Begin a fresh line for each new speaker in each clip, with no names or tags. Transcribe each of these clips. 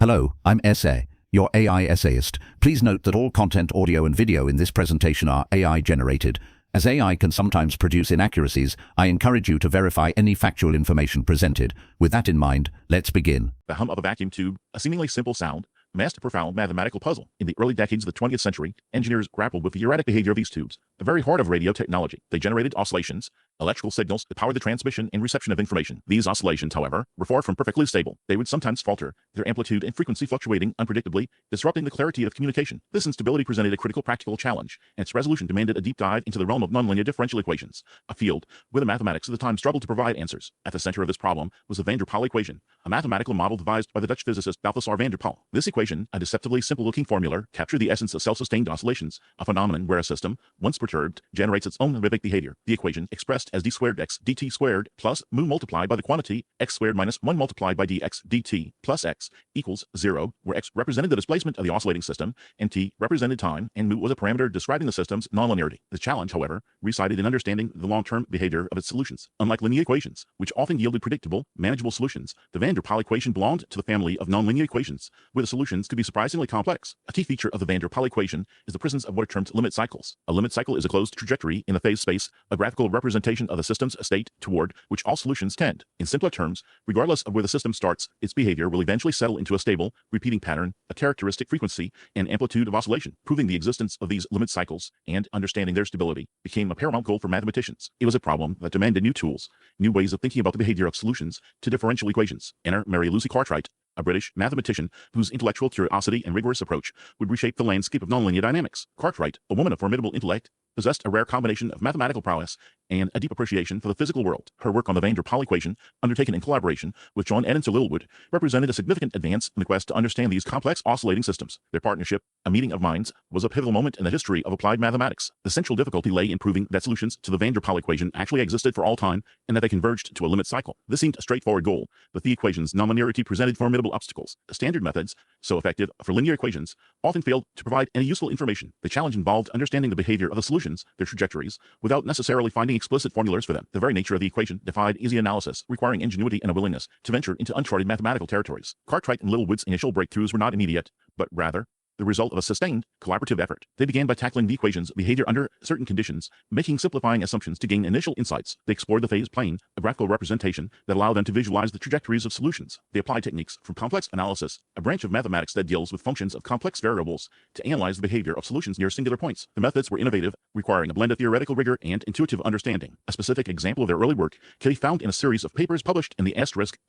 Hello, I'm SA, your AI essayist. Please note that all content, audio and video in this presentation are AI generated. As AI can sometimes produce inaccuracies, I encourage you to verify any factual information presented. With that in mind, let's begin.
The hum of a vacuum tube, a seemingly simple sound, masked a profound mathematical puzzle. In the early decades of the 20th century, engineers grappled with the erratic behavior of these tubes, the very heart of radio technology. They generated oscillations, electrical signals that powered the transmission and reception of information. These oscillations, however, were far from perfectly stable. They would sometimes falter, their amplitude and frequency fluctuating unpredictably, disrupting the clarity of communication. This instability presented a critical practical challenge, and its resolution demanded a deep dive into the realm of nonlinear differential equations, a field where the mathematics of the time struggled to provide answers. At the center of this problem was the van der Pol equation, a mathematical model devised by the Dutch physicist Balthasar van der Pol. This equation, a deceptively simple-looking formula, captured the essence of self-sustained oscillations, a phenomenon where a system, once perturbed, generates its own rhythmic behavior. The equation, expressed as d squared x dt squared plus mu multiplied by the quantity x squared minus 1 multiplied by dx dt plus x equals 0, where x represented the displacement of the oscillating system, and t represented time, and mu was a parameter describing the system's nonlinearity. The challenge, however, resided in understanding the long-term behavior of its solutions. Unlike linear equations, which often yielded predictable, manageable solutions, the van der Pol equation belonged to the family of nonlinear equations, where the solutions could be surprisingly complex. A key feature of the van der Pol equation is the presence of what are termed limit cycles. A limit cycle is a closed trajectory in the phase space, a graphical representation of the system's state toward which all solutions tend. In simpler terms, regardless of where the system starts, its behavior will eventually settle into a stable, repeating pattern, a characteristic frequency, and amplitude of oscillation. Proving the existence of these limit cycles and understanding their stability became a paramount goal for mathematicians. It was a problem that demanded new tools, new ways of thinking about the behavior of solutions to differential equations. Enter Mary Lucy Cartwright, a British mathematician whose intellectual curiosity and rigorous approach would reshape the landscape of nonlinear dynamics. Cartwright, a woman of formidable intellect, possessed a rare combination of mathematical prowess and a deep appreciation for the physical world. Her work on the van der Pol equation, undertaken in collaboration with John and Littlewood, represented a significant advance in the quest to understand these complex oscillating systems. Their partnership, a meeting of minds, was a pivotal moment in the history of applied mathematics. The central difficulty lay in proving that solutions to the van der Pol equation actually existed for all time and that they converged to a limit cycle. This seemed a straightforward goal, but the equation's nonlinearity presented formidable obstacles. Standard methods, so effective for linear equations, often failed to provide any useful information. The challenge involved understanding the behavior of the solutions, their trajectories, without necessarily finding explicit formulas for them. The very nature of the equation defied easy analysis, requiring ingenuity and a willingness to venture into uncharted mathematical territories. Cartwright and Littlewood's initial breakthroughs were not immediate, but rather the result of a sustained, collaborative effort. They began by tackling the equation's behavior under certain conditions, making simplifying assumptions to gain initial insights. They explored the phase plane, a graphical representation that allowed them to visualize the trajectories of solutions. They applied techniques from complex analysis, a branch of mathematics that deals with functions of complex variables, to analyze the behavior of solutions near singular points. The methods were innovative, requiring a blend of theoretical rigor and intuitive understanding. A specific example of their early work can be found in a series of papers published in the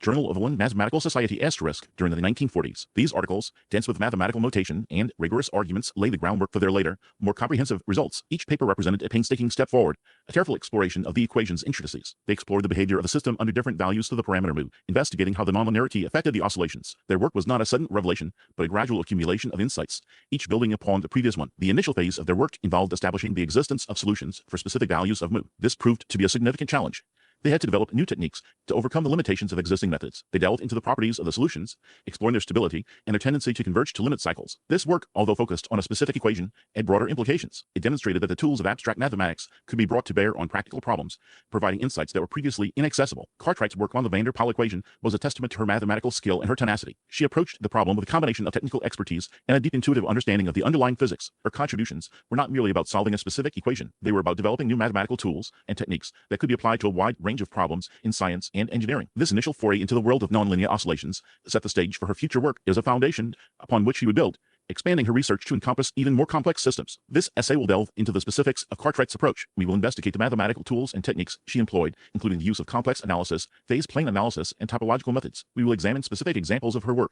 Journal of the Mathematical Society during the 1940s. These articles, dense with mathematical notation and rigorous arguments, lay the groundwork for their later, more comprehensive results. Each paper represented a painstaking step forward, a careful exploration of the equation's intricacies. They explored the behavior of the system under different values to the parameter mu, investigating how the nonlinearity affected the oscillations. Their work was not a sudden revelation, but a gradual accumulation of insights, each building upon the previous one. The initial phase of their work involved establishing the existence of solutions for specific values of mu. This proved to be a significant challenge. They had to develop new techniques to overcome the limitations of existing methods. They delved into the properties of the solutions, exploring their stability and their tendency to converge to limit cycles. This work, although focused on a specific equation, had broader implications. It demonstrated that the tools of abstract mathematics could be brought to bear on practical problems, providing insights that were previously inaccessible. Cartwright's work on the van der Pol equation was a testament to her mathematical skill and her tenacity. She approached the problem with a combination of technical expertise and a deep intuitive understanding of the underlying physics. Her contributions were not merely about solving a specific equation. They were about developing new mathematical tools and techniques that could be applied to a wide range of problems in science and engineering. This initial foray into the world of nonlinear oscillations set the stage for her future work as a foundation upon which she would build, expanding her research to encompass even more complex systems. This essay will delve into the specifics of Cartwright's approach. We will investigate the mathematical tools and techniques she employed, including the use of complex analysis, phase plane analysis, and topological methods. We will examine specific examples of her work,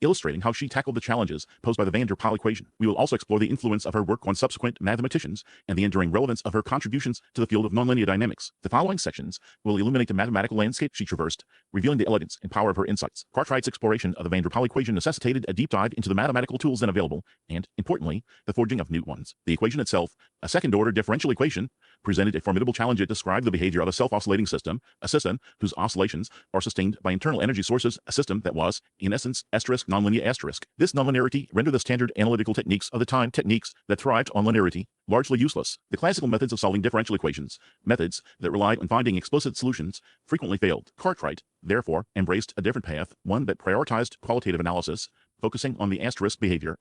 illustrating how she tackled the challenges posed by the van der Pol equation. We will also explore the influence of her work on subsequent mathematicians and the enduring relevance of her contributions to the field of nonlinear dynamics. The following sections will illuminate the mathematical landscape she traversed, revealing the elegance and power of her insights. Cartwright's exploration of the van der Pol equation necessitated a deep dive into the mathematical tools then available, and, importantly, the forging of new ones. The equation itself, a second-order differential equation, presented a formidable challenge. It described the behavior of a self-oscillating system, a system whose oscillations are sustained by internal energy sources, a system that was, in essence, nonlinear. This nonlinearity rendered the standard analytical techniques of the time, techniques that thrived on linearity, largely useless. The classical methods of solving differential equations, methods that relied on finding explicit solutions, frequently failed. Cartwright, therefore, embraced a different path, one that prioritized qualitative analysis, focusing on the asterisk behavior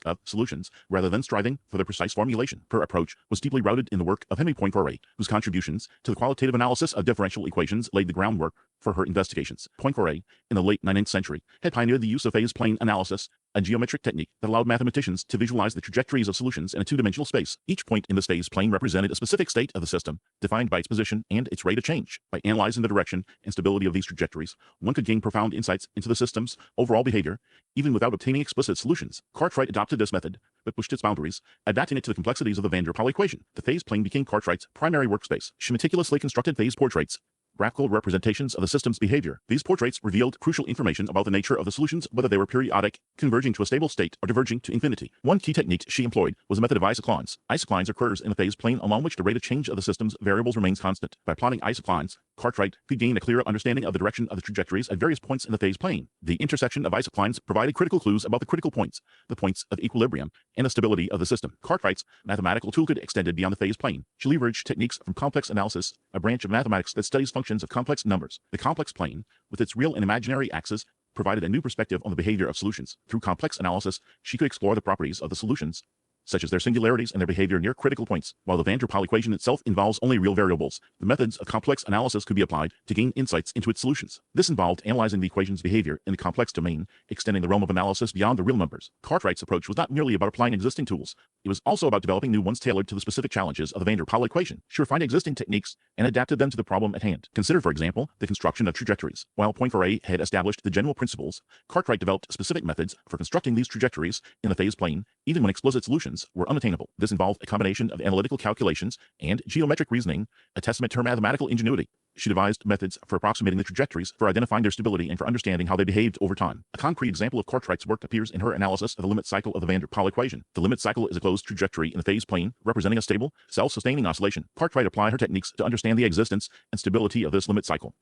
of solutions rather than striving for the precise formulation. Her approach was deeply rooted in the work of Henry Poincaré, whose contributions to the qualitative analysis of differential equations laid the groundwork for her investigations. Poincaré, in the late 19th century, had pioneered the use of phase plane analysis, a geometric technique that allowed mathematicians to visualize the trajectories of solutions in a two-dimensional space. Each point in this phase plane represented a specific state of the system, defined by its position and its rate of change. By analyzing the direction and stability of these trajectories, one could gain profound insights into the system's overall behavior, even without obtaining explicit solutions. Cartwright adopted this method, but pushed its boundaries, adapting it to the complexities of the van der Pol equation. The phase plane became Cartwright's primary workspace. She meticulously constructed phase portraits, graphical representations of the system's behavior. These portraits revealed crucial information about the nature of the solutions, whether they were periodic, converging to a stable state, or diverging to infinity. One key technique she employed was the method of isoclines. Isoclines occurs in the phase plane along which the rate of change of the system's variables remains constant. By plotting isoclines, Cartwright could gain a clearer understanding of the direction of the trajectories at various points in the phase plane. The intersection of isoclines provided critical clues about the critical points, the points of equilibrium, and the stability of the system. Cartwright's mathematical toolkit extended beyond the phase plane. She leveraged techniques from complex analysis, a branch of mathematics that studies functions of complex numbers. The complex plane, with its real and imaginary axes, provided a new perspective on the behavior of solutions. Through complex analysis, she could explore the properties of the solutions, such as their singularities and their behavior near critical points. While the van der Pol equation itself involves only real variables, the methods of complex analysis could be applied to gain insights into its solutions. This involved analyzing the equation's behavior in the complex domain, extending the realm of analysis beyond the real numbers. Cartwright's approach was not merely about applying existing tools, it was also about developing new ones tailored to the specific challenges of the van der Pol equation. She refined existing techniques and adapted them to the problem at hand. Consider, for example, the construction of trajectories. While Poincaré had established the general principles, Cartwright developed specific methods for constructing these trajectories in the phase plane, even when explicit solutions were unattainable. This involved a combination of analytical calculations and geometric reasoning, a testament to her mathematical ingenuity. She devised methods for approximating the trajectories, for identifying their stability, and for understanding how they behaved over time. A concrete example of Cartwright's work appears in her analysis of the limit cycle of the van der Pol equation. The limit cycle is a closed trajectory in the phase plane, representing a stable, self-sustaining oscillation. Cartwright applied her techniques to understand the existence and stability of this limit cycle.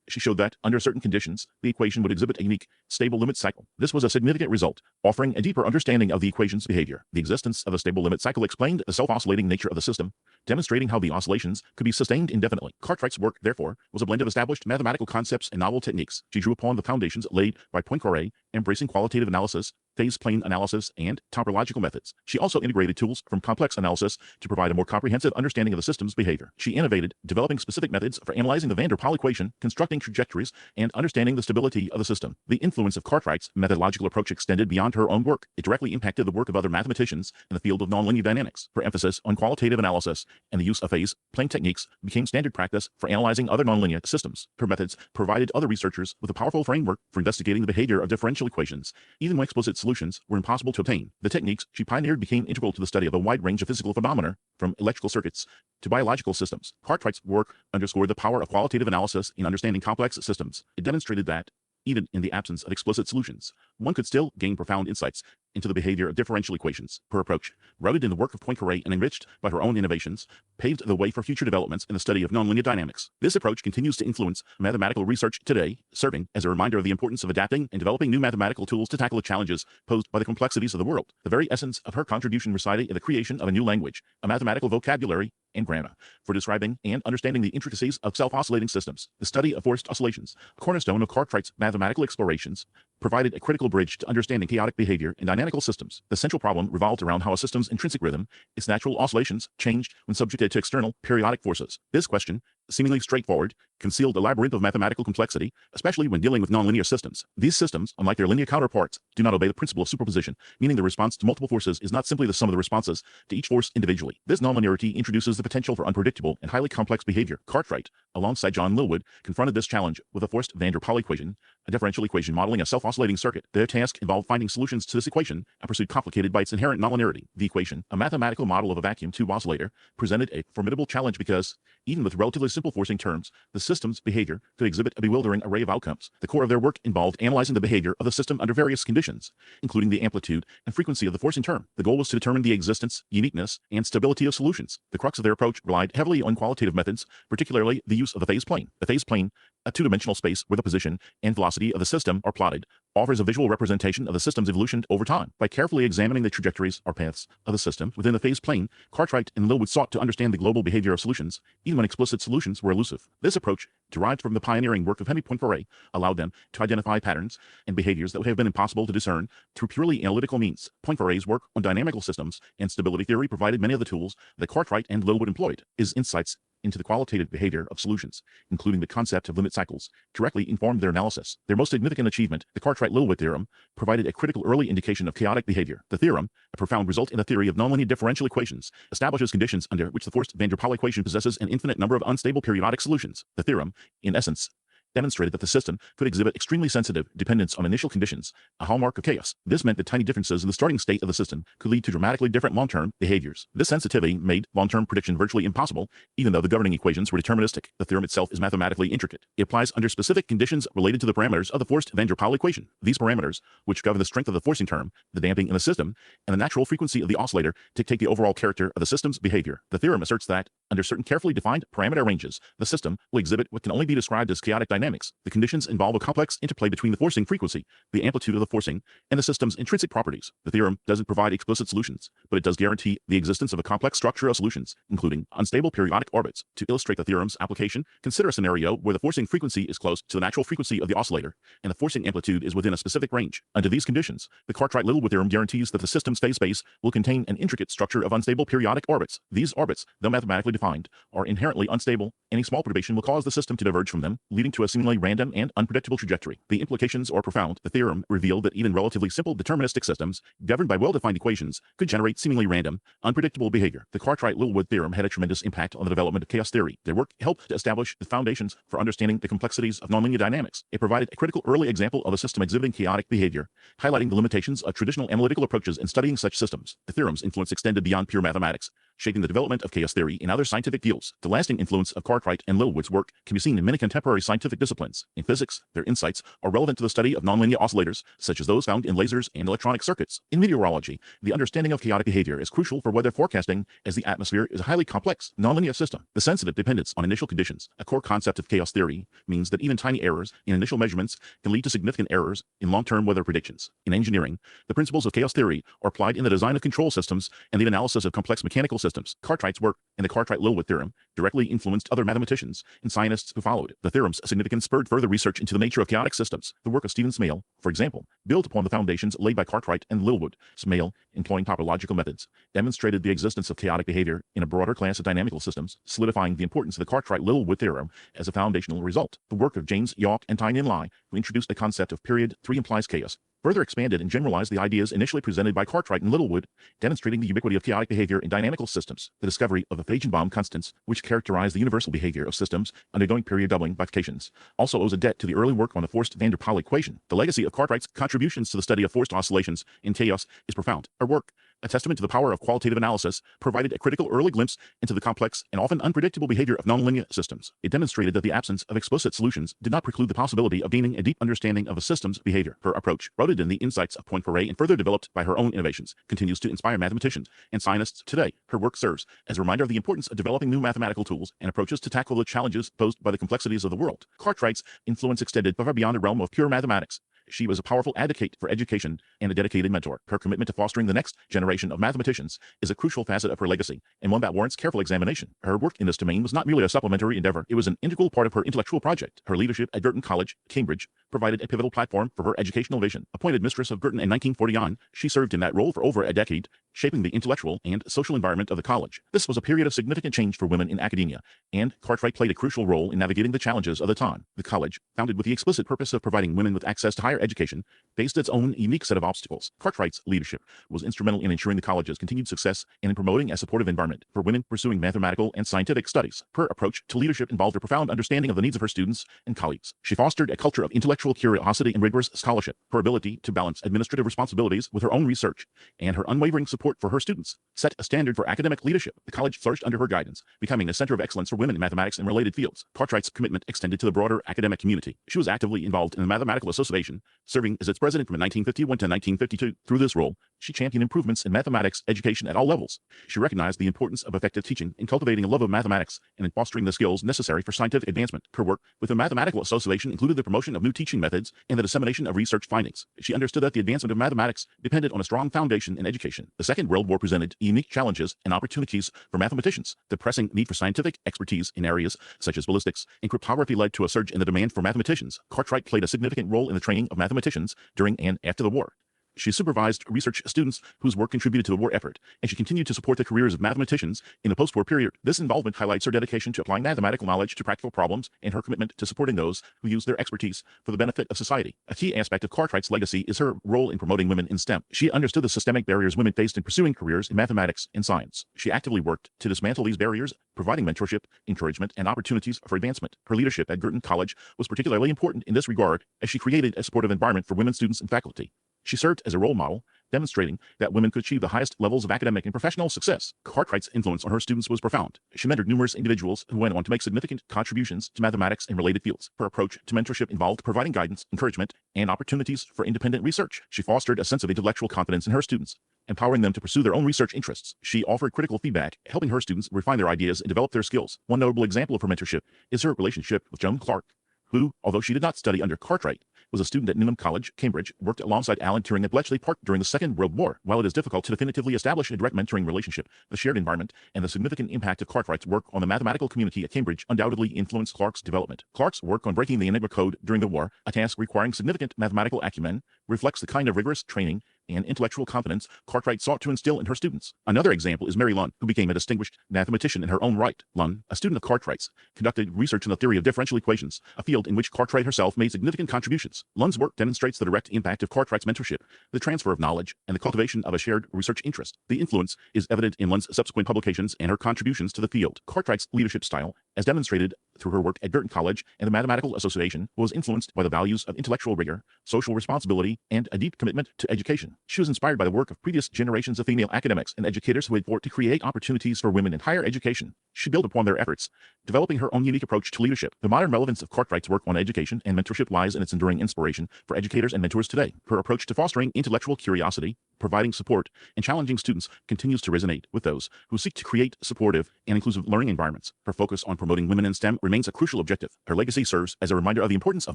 She showed that, under certain conditions, the equation would exhibit a unique, stable limit cycle. This was a significant result, offering a deeper understanding of the equation's behavior. The existence of a stable limit cycle explained the self-oscillating nature of the system, demonstrating how the oscillations could be sustained indefinitely. Cartwright's work, therefore, was a blend of established mathematical concepts and novel techniques. She drew upon the foundations laid by Poincaré, embracing qualitative analysis, phase plane analysis, and topological methods. She also integrated tools from complex analysis to provide a more comprehensive understanding of the system's behavior. She innovated, developing specific methods for analyzing the van der Pol equation, constructing trajectories, and understanding the stability of the system. The influence of Cartwright's methodological approach extended beyond her own work. It directly impacted the work of other mathematicians in the field of nonlinear dynamics. Her emphasis on qualitative analysis and the use of phase plane techniques became standard practice for analyzing other nonlinear systems. Her methods provided other researchers with a powerful framework for investigating the behavior of differential equations, even when explicit solutions were impossible to obtain. The techniques she pioneered became integral to the study of a wide range of physical phenomena, from electrical circuits to biological systems. Cartwright's work underscored the power of qualitative analysis in understanding complex systems. It demonstrated that, even in the absence of explicit solutions, one could still gain profound insights into the behavior of differential equations. Her approach, rooted in the work of Poincaré and enriched by her own innovations, paved the way for future developments in the study of nonlinear dynamics. This approach continues to influence mathematical research today, serving as a reminder of the importance of adapting and developing new mathematical tools to tackle the challenges posed by the complexities of the world. The very essence of her contribution resided in the creation of a new language, a mathematical vocabulary, and grammar for describing and understanding the intricacies of self-oscillating systems. The study of forced oscillations, a cornerstone of Cartwright's mathematical explorations, provided a critical bridge to understanding chaotic behavior in dynamical systems. The central problem revolved around how a system's intrinsic rhythm, its natural oscillations, changed when subjected to external periodic forces. This question, seemingly straightforward, concealed a labyrinth of mathematical complexity, especially when dealing with nonlinear systems. These systems, unlike their linear counterparts, do not obey the principle of superposition, meaning the response to multiple forces is not simply the sum of the responses to each force individually. This nonlinearity introduces the potential for unpredictable and highly complex behavior. Cartwright, alongside John Littlewood, confronted this challenge with a forced van der Pol equation, a differential equation modeling a self-oscillating circuit. Their task involved finding solutions to this equation, a pursuit complicated by its inherent nonlinearity. The equation, a mathematical model of a vacuum tube oscillator, presented a formidable challenge because, even with relatively simple forcing terms, the system's behavior could exhibit a bewildering array of outcomes. The core of their work involved analyzing the behavior of the system under various conditions, including the amplitude and frequency of the forcing term. The goal was to determine the existence, uniqueness, and stability of solutions. The crux of their approach relied heavily on qualitative methods, particularly the use of the phase plane. The phase plane a two-dimensional space where the position and velocity of the system are plotted, offers a visual representation of the system's evolution over time. By carefully examining the trajectories or paths of the system within the phase plane, Cartwright and Littlewood sought to understand the global behavior of solutions, even when explicit solutions were elusive. This approach, derived from the pioneering work of Henry Poincaré, allowed them to identify patterns and behaviors that would have been impossible to discern through purely analytical means. Poincaré's work on dynamical systems and stability theory provided many of the tools that Cartwright and Littlewood employed. His insights into the qualitative behavior of solutions, including the concept of limit cycles, directly informed their analysis. Their most significant achievement, the Cartwright-Littlewood theorem, provided a critical early indication of chaotic behavior. The theorem, a profound result in the theory of nonlinear differential equations, establishes conditions under which the forced van der Pol equation possesses an infinite number of unstable periodic solutions. The theorem, in essence, demonstrated that the system could exhibit extremely sensitive dependence on initial conditions, a hallmark of chaos. This meant that tiny differences in the starting state of the system could lead to dramatically different long-term behaviors. This sensitivity made long-term prediction virtually impossible, even though the governing equations were deterministic. The theorem itself is mathematically intricate. It applies under specific conditions related to the parameters of the forced van der Pol equation. These parameters, which govern the strength of the forcing term, the damping in the system, and the natural frequency of the oscillator, dictate the overall character of the system's behavior. The theorem asserts that, under certain carefully defined parameter ranges, the system will exhibit what can only be described as chaotic dynamics. The conditions involve a complex interplay between the forcing frequency, the amplitude of the forcing, and the system's intrinsic properties. The theorem doesn't provide explicit solutions, but it does guarantee the existence of a complex structure of solutions, including unstable periodic orbits. To illustrate the theorem's application, consider a scenario where the forcing frequency is close to the natural frequency of the oscillator, and the forcing amplitude is within a specific range. Under these conditions, the Cartwright-Littlewood theorem guarantees that the system's phase space will contain an intricate structure of unstable periodic orbits. These orbits, though mathematically defined, are inherently unstable. Any small perturbation will cause the system to diverge from them, leading to a seemingly random and unpredictable trajectory. The implications are profound. The theorem revealed that even relatively simple deterministic systems, governed by well-defined equations, could generate seemingly random, unpredictable behavior. The Cartwright-Littlewood theorem had a tremendous impact on the development of chaos theory. Their work helped to establish the foundations for understanding the complexities of nonlinear dynamics. It provided a critical early example of a system exhibiting chaotic behavior, highlighting the limitations of traditional analytical approaches in studying such systems. The theorem's influence extended beyond pure mathematics, shaping the development of chaos theory in other scientific fields. The lasting influence of Cartwright and Littlewood's work can be seen in many contemporary scientific disciplines. In physics, their insights are relevant to the study of nonlinear oscillators, such as those found in lasers and electronic circuits. In meteorology, the understanding of chaotic behavior is crucial for weather forecasting, as the atmosphere is a highly complex, nonlinear system. The sensitive dependence on initial conditions, a core concept of chaos theory, means that even tiny errors in initial measurements can lead to significant errors in long-term weather predictions. In engineering, the principles of chaos theory are applied in the design of control systems and the analysis of complex mechanical systems. Cartwright's work and the Cartwright-Littlewood theorem directly influenced other mathematicians and scientists who followed. The theorem's significance spurred further research into the nature of chaotic systems. The work of Stephen Smale, for example, built upon the foundations laid by Cartwright and Littlewood. Smale, employing topological methods, demonstrated the existence of chaotic behavior in a broader class of dynamical systems, solidifying the importance of the Cartwright-Littlewood theorem as a foundational result. The work of James York and Tynan Lai, who introduced the concept of period 3 implies chaos, further expanded and generalized the ideas initially presented by Cartwright and Littlewood, demonstrating the ubiquity of chaotic behavior in dynamical systems. The discovery of the Feigenbaum constants, which characterize the universal behavior of systems undergoing period doubling bifurcations, also owes a debt to the early work on the forced van der Pol equation. The legacy of Cartwright's contributions to the study of forced oscillations in chaos is profound. Her work, a testament to the power of qualitative analysis, provided a critical early glimpse into the complex and often unpredictable behavior of nonlinear systems. It demonstrated that the absence of explicit solutions did not preclude the possibility of gaining a deep understanding of a system's behavior. Her approach, rooted in the insights of Poincaré and further developed by her own innovations, continues to inspire mathematicians and scientists today. Her work serves as a reminder of the importance of developing new mathematical tools and approaches to tackle the challenges posed by the complexities of the world. Cartwright's influence extended far beyond the realm of pure mathematics. She was a powerful advocate for education and a dedicated mentor. Her commitment to fostering the next generation of mathematicians is a crucial facet of her legacy, and one that warrants careful examination. Her work in this domain was not merely a supplementary endeavor, it was an integral part of her intellectual project. Her leadership at Girton College, Cambridge, provided a pivotal platform for her educational vision. Appointed mistress of Girton in 1949, she served in that role for over a decade, shaping the intellectual and social environment of the college. This was a period of significant change for women in academia, and Cartwright played a crucial role in navigating the challenges of the time. The college, founded with the explicit purpose of providing women with access to higher education, faced its own unique set of obstacles. Cartwright's leadership was instrumental in ensuring the college's continued success and in promoting a supportive environment for women pursuing mathematical and scientific studies. Her approach to leadership involved a profound understanding of the needs of her students and colleagues. She fostered a culture of intellectual curiosity and rigorous scholarship. Her ability to balance administrative responsibilities with her own research and her unwavering support for her students set a standard for academic leadership. The college flourished under her guidance, becoming a center of excellence for women in mathematics and related fields. Cartwright's commitment extended to the broader academic community. She was actively involved in the Mathematical Association, serving as its president from 1951 to 1952. Through this role, She championed improvements in mathematics education at all levels. She recognized the importance of effective teaching in cultivating a love of mathematics and in fostering the skills necessary for scientific advancement. Her work with the Mathematical Association included the promotion of new teaching methods and the dissemination of research findings. She understood that the advancement of mathematics depended on a strong foundation in education. The Second World War presented unique challenges and opportunities for mathematicians. The pressing need for scientific expertise in areas such as ballistics and cryptography led to a surge in the demand for mathematicians. Cartwright played a significant role in the training of mathematicians during and after the war. She supervised research students whose work contributed to the war effort, and she continued to support the careers of mathematicians in the post-war period. This involvement highlights her dedication to applying mathematical knowledge to practical problems and her commitment to supporting those who use their expertise for the benefit of society. A key aspect of Cartwright's legacy is her role in promoting women in STEM. She understood the systemic barriers women faced in pursuing careers in mathematics and science. She actively worked to dismantle these barriers, providing mentorship, encouragement, and opportunities for advancement. Her leadership at Girton College was particularly important in this regard, as she created a supportive environment for women students and faculty. She served as a role model, demonstrating that women could achieve the highest levels of academic and professional success. Cartwright's influence on her students was profound. She mentored numerous individuals who went on to make significant contributions to mathematics and related fields. Her approach to mentorship involved providing guidance, encouragement, and opportunities for independent research. She fostered a sense of intellectual confidence in her students, empowering them to pursue their own research interests. She offered critical feedback, helping her students refine their ideas and develop their skills. One notable example of her mentorship is her relationship with Joan Clark, who, although she did not study under Cartwright, was a student at Newnham College, Cambridge, worked alongside Alan Turing at Bletchley Park during the Second World War. While it is difficult to definitively establish a direct mentoring relationship, the shared environment and the significant impact of Cartwright's work on the mathematical community at Cambridge undoubtedly influenced Clark's development. Clark's work on breaking the Enigma code during the war, a task requiring significant mathematical acumen, reflects the kind of rigorous training and intellectual confidence Cartwright sought to instill in her students. Another example is Mary Lucy, who became a distinguished mathematician in her own right. Lucy, a student of Cartwright's, conducted research in the theory of differential equations, a field in which Cartwright herself made significant contributions. Lucy's work demonstrates the direct impact of Cartwright's mentorship, the transfer of knowledge, and the cultivation of a shared research interest. The influence is evident in Lucy's subsequent publications and her contributions to the field. Cartwright's leadership style, as demonstrated through her work at Girton College and the Mathematical Association, was influenced by the values of intellectual rigor, social responsibility, and a deep commitment to education. She was inspired by the work of previous generations of female academics and educators who had fought to create opportunities for women in higher education. She built upon their efforts, developing her own unique approach to leadership. The modern relevance of Cartwright's work on education and mentorship lies in its enduring inspiration for educators and mentors today. Her approach to fostering intellectual curiosity, providing support, and challenging students continues to resonate with those who seek to create supportive and inclusive learning environments. Her focus on promoting women in STEM remains a crucial objective. Her legacy serves as a reminder of the importance of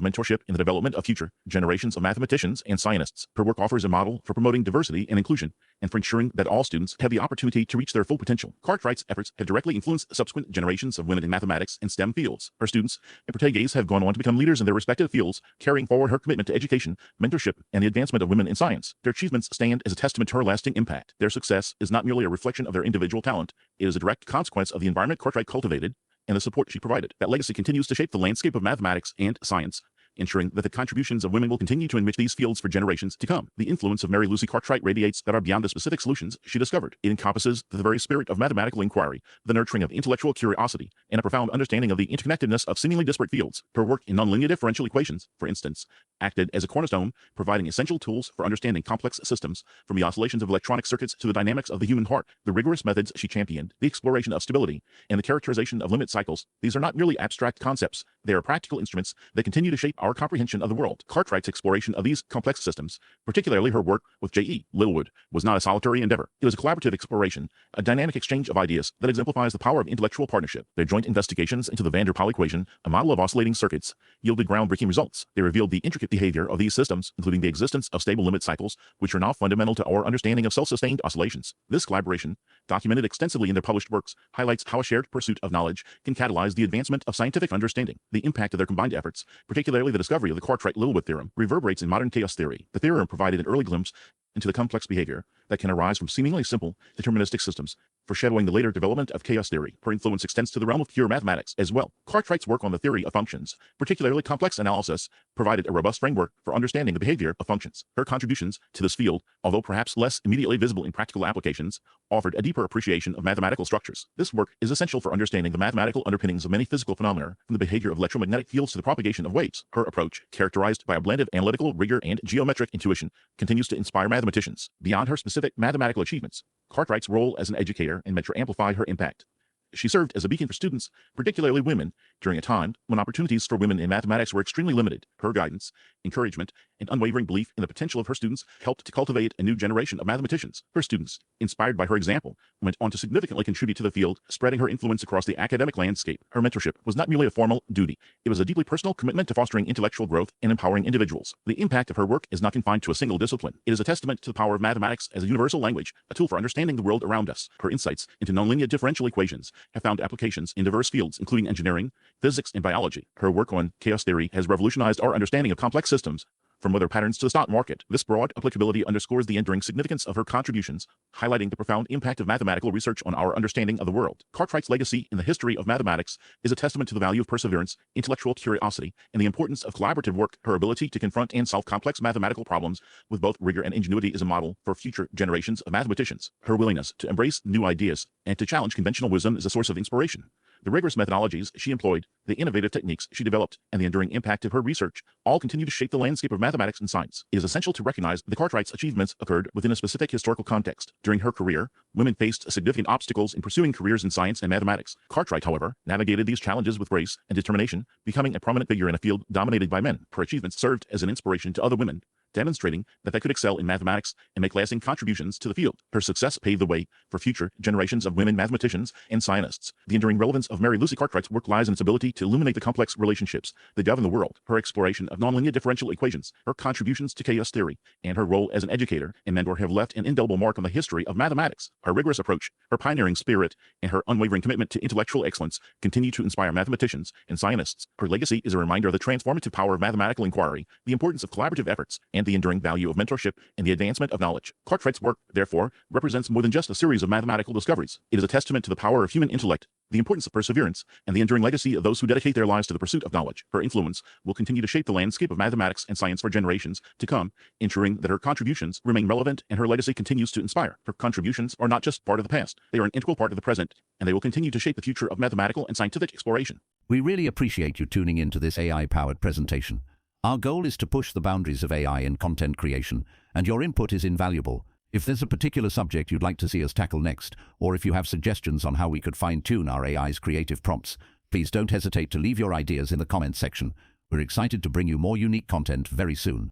mentorship in the development of future generations of mathematicians and scientists. Her work offers a model for promoting diversity and inclusion, and for ensuring that all students have the opportunity to reach their full potential. Cartwright's efforts have directly influenced subsequent generations of women in mathematics and STEM fields. Her students and proteges have gone on to become leaders in their respective fields, carrying forward her commitment to education, mentorship, and the advancement of women in science. Their achievements stand as a testament to her lasting impact. Their success is not merely a reflection of their individual talent, it is a direct consequence of the environment Cartwright cultivated and the support she provided. That legacy continues to shape the landscape of mathematics and science, ensuring that the contributions of women will continue to enrich these fields for generations to come. The influence of Mary Lucy Cartwright radiates that are beyond the specific solutions she discovered. It encompasses the very spirit of mathematical inquiry, the nurturing of intellectual curiosity, and a profound understanding of the interconnectedness of seemingly disparate fields. Her work in nonlinear differential equations, for instance, acted as a cornerstone, providing essential tools for understanding complex systems, from the oscillations of electronic circuits to the dynamics of the human heart. The rigorous methods she championed, the exploration of stability, and the characterization of limit cycles, these are not merely abstract concepts, they are practical instruments that continue to shape our comprehension of the world. Cartwright's exploration of these complex systems, particularly her work with J.E. Littlewood, was not a solitary endeavor. It was a collaborative exploration, a dynamic exchange of ideas that exemplifies the power of intellectual partnership. Their joint investigations into the van der Pol equation, a model of oscillating circuits, yielded groundbreaking results. They revealed the intricate behavior of these systems, including the existence of stable limit cycles, which are now fundamental to our understanding of self-sustained oscillations. This collaboration, documented extensively in their published works, highlights how a shared pursuit of knowledge can catalyze the advancement of scientific understanding. The impact of their combined efforts, particularly the discovery of the Cartwright-Littlewood theorem, reverberates in modern chaos theory. The theorem provided an early glimpse into the complex behavior that can arise from seemingly simple deterministic systems, foreshadowing the later development of chaos theory. Her influence extends to the realm of pure mathematics as well. Cartwright's work on the theory of functions, particularly complex analysis, provided a robust framework for understanding the behavior of functions. Her contributions to this field, although perhaps less immediately visible in practical applications, offered a deeper appreciation of mathematical structures. This work is essential for understanding the mathematical underpinnings of many physical phenomena, from the behavior of electromagnetic fields to the propagation of waves. Her approach, characterized by a blend of analytical rigor and geometric intuition, continues to inspire mathematicians. Beyond her specific mathematical achievements, Cartwright's role as an educator and mentor amplified her impact. She served as a beacon for students, particularly women, during a time when opportunities for women in mathematics were extremely limited. Her guidance, encouragement, and unwavering belief in the potential of her students helped to cultivate a new generation of mathematicians. Her students, inspired by her example, went on to significantly contribute to the field, spreading her influence across the academic landscape. Her mentorship was not merely a formal duty. It was a deeply personal commitment to fostering intellectual growth and empowering individuals. The impact of her work is not confined to a single discipline. It is a testament to the power of mathematics as a universal language, a tool for understanding the world around us. Her insights into nonlinear differential equations have found applications in diverse fields, including engineering, physics, and biology. Her work on chaos theory has revolutionized our understanding of complex systems, from weather patterns to the stock market. This broad applicability underscores the enduring significance of her contributions, highlighting the profound impact of mathematical research on our understanding of the world. Cartwright's legacy in the history of mathematics is a testament to the value of perseverance, intellectual curiosity, and the importance of collaborative work. Her ability to confront and solve complex mathematical problems with both rigor and ingenuity is a model for future generations of mathematicians. Her willingness to embrace new ideas and to challenge conventional wisdom is a source of inspiration. The rigorous methodologies she employed, the innovative techniques she developed, and the enduring impact of her research all continue to shape the landscape of mathematics and science. It is essential to recognize that Cartwright's achievements occurred within a specific historical context. During her career, women faced significant obstacles in pursuing careers in science and mathematics. Cartwright, however, navigated these challenges with grace and determination, becoming a prominent figure in a field dominated by men. Her achievements served as an inspiration to other women, demonstrating that they could excel in mathematics and make lasting contributions to the field. Her success paved the way for future generations of women mathematicians and scientists. The enduring relevance of Mary Lucy Cartwright's work lies in its ability to illuminate the complex relationships that govern the world. Her exploration of nonlinear differential equations, her contributions to chaos theory, and her role as an educator and mentor have left an indelible mark on the history of mathematics. Her rigorous approach, her pioneering spirit, and her unwavering commitment to intellectual excellence continue to inspire mathematicians and scientists. Her legacy is a reminder of the transformative power of mathematical inquiry, the importance of collaborative efforts, and the enduring value of mentorship and the advancement of knowledge. Cartwright's work, therefore, represents more than just a series of mathematical discoveries. It is a testament to the power of human intellect, the importance of perseverance, and the enduring legacy of those who dedicate their lives to the pursuit of knowledge. Her influence will continue to shape the landscape of mathematics and science for generations to come, ensuring that her contributions remain relevant and her legacy continues to inspire. Her contributions are not just part of the past, they are an integral part of the present, and they will continue to shape the future of mathematical and scientific exploration.
We really appreciate you tuning into this AI-powered presentation. Our goal is to push the boundaries of AI in content creation, and your input is invaluable. If there's a particular subject you'd like to see us tackle next, or if you have suggestions on how we could fine-tune our AI's creative prompts, please don't hesitate to leave your ideas in the comments section. We're excited to bring you more unique content very soon.